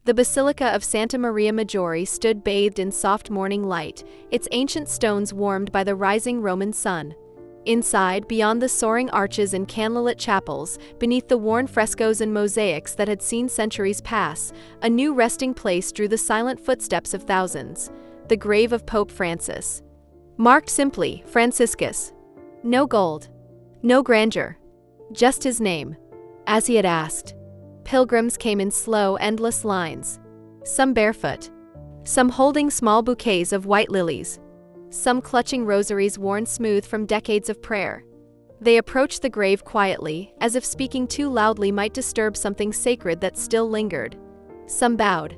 The Basilica of Santa Maria Maggiore stood bathed in soft morning light, its ancient stones warmed by the rising Roman sun. Inside, beyond the soaring arches and candlelit chapels, beneath the worn frescoes and mosaics that had seen centuries pass, a new resting place drew the silent footsteps of thousands: the grave of Pope Francis. Marked simply, Franciscus. No gold. No grandeur. Just his name. As he had asked. Pilgrims came in slow, endless lines. Some barefoot. Some holding small bouquets of white lilies. Some clutching rosaries worn smooth from decades of prayer. They approached the grave quietly, as if speaking too loudly might disturb something sacred that still lingered. Some bowed.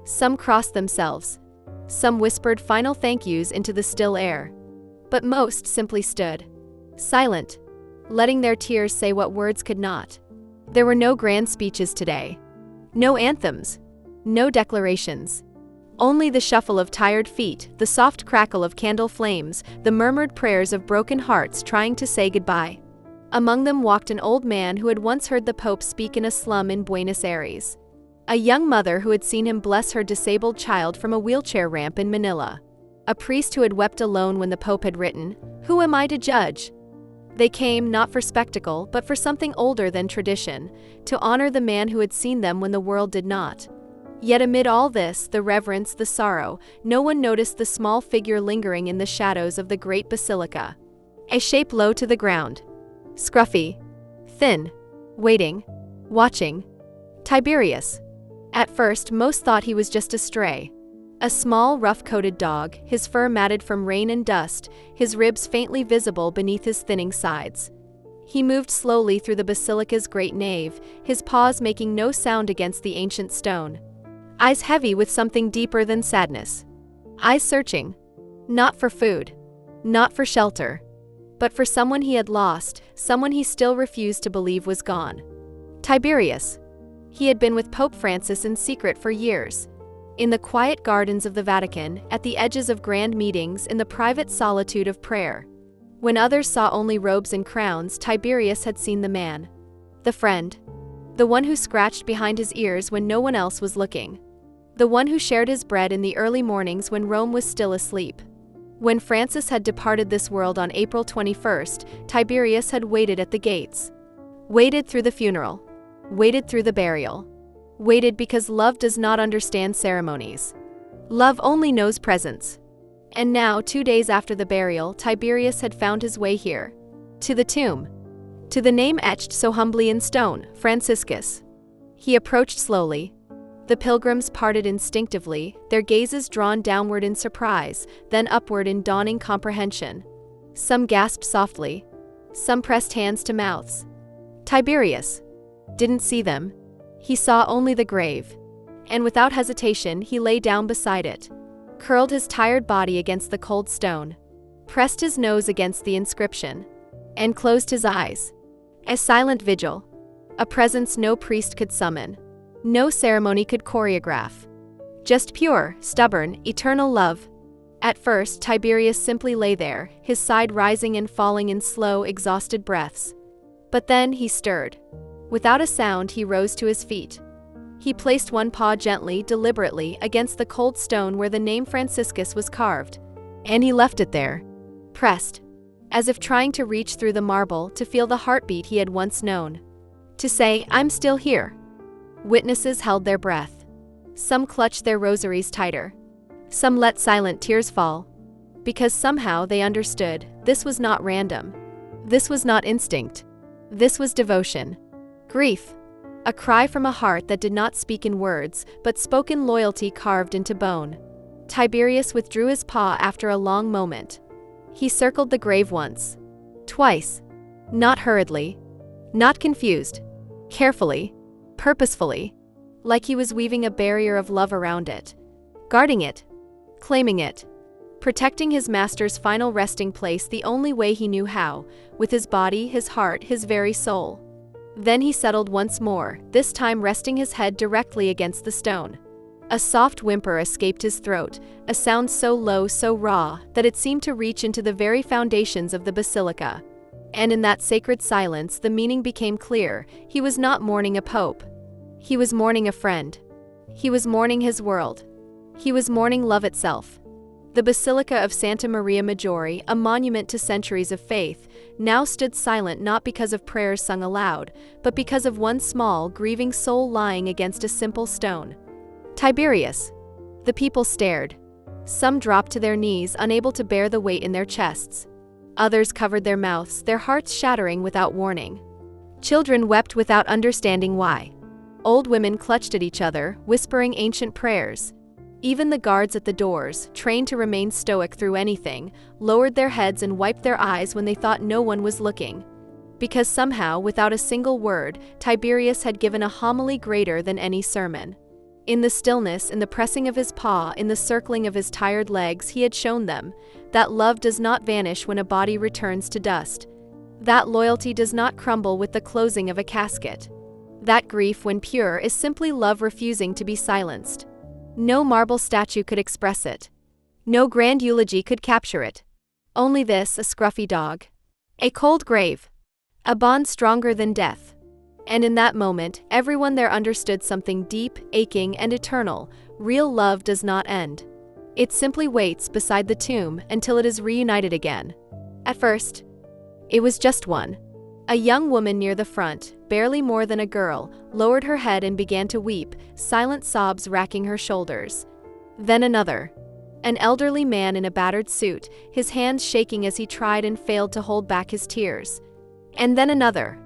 Some crossed themselves. Some whispered final thank yous into the still air. But most simply stood. Silent. Letting their tears say what words could not. There were no grand speeches today. No anthems. No declarations. Only the shuffle of tired feet, the soft crackle of candle flames, the murmured prayers of broken hearts trying to say goodbye. Among them walked an old man who had once heard the Pope speak in a slum in Buenos Aires. A young mother who had seen him bless her disabled child from a wheelchair ramp in Manila. A priest who had wept alone when the Pope had written, "Who am I to judge?" They came not for spectacle, but for something older than tradition, to honor the man who had seen them when the world did not. Yet amid all this, the reverence, the sorrow, no one noticed the small figure lingering in the shadows of the great basilica. A shape low to the ground. Scruffy. Thin. Waiting. Watching. Tiberius. At first, most thought he was just a stray. A small, rough-coated dog, his fur matted from rain and dust, his ribs faintly visible beneath his thinning sides. He moved slowly through the basilica's great nave, his paws making no sound against the ancient stone. Eyes heavy with something deeper than sadness. Eyes searching. Not for food. Not for shelter. But for someone he had lost, someone he still refused to believe was gone. Tiberius. He had been with Pope Francis in secret for years. In the quiet gardens of the Vatican, at the edges of grand meetings, in the private solitude of prayer. When others saw only robes and crowns, Tiberius had seen the man. The friend. The one who scratched behind his ears when no one else was looking. The one who shared his bread in the early mornings when Rome was still asleep. When Francis had departed this world on April 21st, Tiberius had waited at the gates. Waited through the funeral. Waited through the burial. Waited because love does not understand ceremonies. Love only knows presence. And now, 2 days after the burial, Tiberius had found his way here. To the tomb. To the name etched so humbly in stone, Franciscus. He approached slowly. The pilgrims parted instinctively, their gazes drawn downward in surprise, then upward in dawning comprehension. Some gasped softly. Some pressed hands to mouths. Tiberius didn't see them. He saw only the grave. And without hesitation, he lay down beside it, curled his tired body against the cold stone, pressed his nose against the inscription, and closed his eyes. A silent vigil. A presence no priest could summon. No ceremony could choreograph. Just pure, stubborn, eternal love. At first, Tiberius simply lay there, his side rising and falling in slow, exhausted breaths. But then he stirred. Without a sound, he rose to his feet. He placed one paw gently, deliberately, against the cold stone where the name Franciscus was carved. And he left it there. Pressed. As if trying to reach through the marble to feel the heartbeat he had once known. To say, "I'm still here." Witnesses held their breath. Some clutched their rosaries tighter. Some let silent tears fall. Because somehow they understood, this was not random. This was not instinct. This was devotion. Grief. A cry from a heart that did not speak in words, but spoke in loyalty carved into bone. Tiberius withdrew his paw after a long moment. He circled the grave once. Twice. Not hurriedly. Not confused. Carefully. Purposefully. Like he was weaving a barrier of love around it. Guarding it. Claiming it. Protecting his master's final resting place the only way he knew how, with his body, his heart, his very soul. Then he settled once more, this time resting his head directly against the stone. A soft whimper escaped his throat, a sound so low, so raw, that it seemed to reach into the very foundations of the basilica. And in that sacred silence, the meaning became clear: he was not mourning a pope. He was mourning a friend. He was mourning his world. He was mourning love itself. The Basilica of Santa Maria Maggiore, a monument to centuries of faith, now stood silent not because of prayers sung aloud, but because of one small, grieving soul lying against a simple stone. Tiberius. The people stared. Some dropped to their knees, unable to bear the weight in their chests. Others covered their mouths, their hearts shattering without warning. Children wept without understanding why. Old women clutched at each other, whispering ancient prayers. Even the guards at the doors, trained to remain stoic through anything, lowered their heads and wiped their eyes when they thought no one was looking. Because somehow, without a single word, Tiberius had given a homily greater than any sermon. In the stillness, in the pressing of his paw, in the circling of his tired legs, he had shown them that love does not vanish when a body returns to dust. That loyalty does not crumble with the closing of a casket. That grief, when pure, is simply love refusing to be silenced. No marble statue could express it. No grand eulogy could capture it. Only this, a scruffy dog. A cold grave. A bond stronger than death. And in that moment, everyone there understood something deep, aching, and eternal. Real love does not end. It simply waits beside the tomb until it is reunited again. At first, it was just one. A young woman near the front, barely more than a girl, lowered her head and began to weep, silent sobs racking her shoulders. Then another. An elderly man in a battered suit, his hands shaking as he tried and failed to hold back his tears. And then another.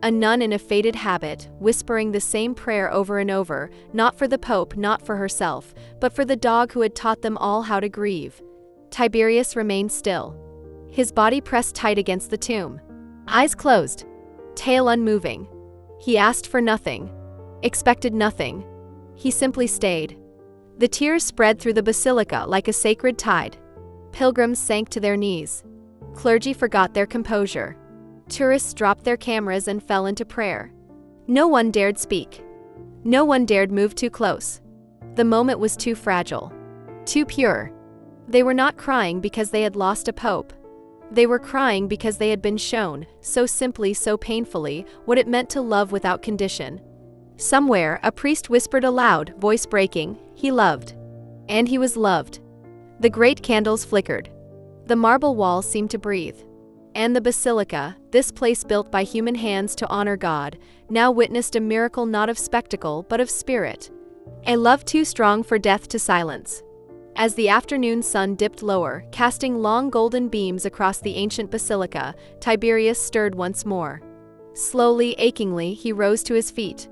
A nun in a faded habit, whispering the same prayer over and over, not for the Pope, not for herself, but for the dog who had taught them all how to grieve. Tiberius remained still. His body pressed tight against the tomb. Eyes closed. Tail unmoving. He asked for nothing. Expected nothing. He simply stayed. The tears spread through the basilica like a sacred tide. Pilgrims sank to their knees. Clergy forgot their composure. Tourists dropped their cameras and fell into prayer. No one dared speak. No one dared move too close. The moment was too fragile. Too pure. They were not crying because they had lost a pope. They were crying because they had been shown, so simply, so painfully, what it meant to love without condition. Somewhere, a priest whispered aloud, voice breaking, "He loved." And he was loved. The great candles flickered. The marble walls seemed to breathe. And the basilica, this place built by human hands to honor God, now witnessed a miracle not of spectacle but of spirit. A love too strong for death to silence. As the afternoon sun dipped lower, casting long golden beams across the ancient basilica, Tiberius stirred once more. Slowly, achingly, he rose to his feet.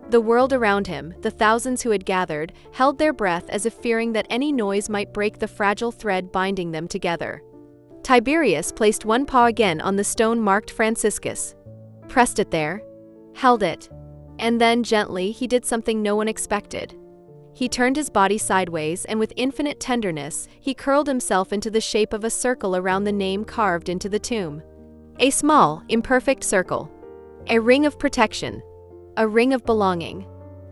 The world around him, the thousands who had gathered, held their breath as if fearing that any noise might break the fragile thread binding them together. Tiberius placed one paw again on the stone marked Franciscus. Pressed it there. Held it. And then, gently, he did something no one expected. He turned his body sideways and with infinite tenderness, he curled himself into the shape of a circle around the name carved into the tomb. A small, imperfect circle. A ring of protection. A ring of belonging.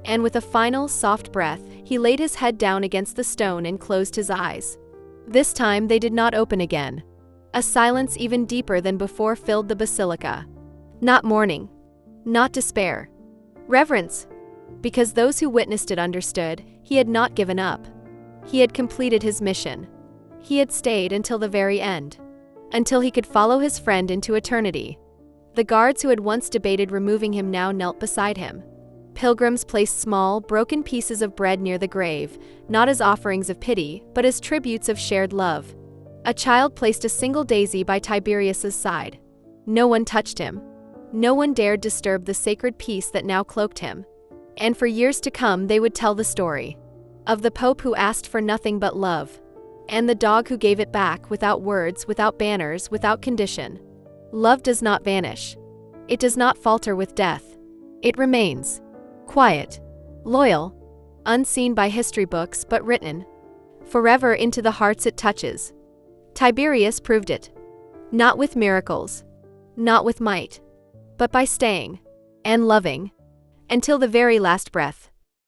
And with a final, soft breath, he laid his head down against the stone and closed his eyes. This time they did not open again. A silence even deeper than before filled the basilica. Not mourning. Not despair. Reverence. Because those who witnessed it understood, he had not given up. He had completed his mission. He had stayed until the very end. Until he could follow his friend into eternity. The guards who had once debated removing him now knelt beside him. Pilgrims placed small, broken pieces of bread near the grave, not as offerings of pity, but as tributes of shared love. A child placed a single daisy by Tiberius's side. No one touched him. No one dared disturb the sacred peace that now cloaked him. And for years to come they would tell the story. Of the Pope who asked for nothing but love. And the dog who gave it back without words, without banners, without condition. Love does not vanish. It does not falter with death. It remains. Quiet. Loyal. Unseen by history books but written. Forever into the hearts it touches. Tiberius proved it. Not with miracles. Not with might. But by staying. And loving. Until the very last breath.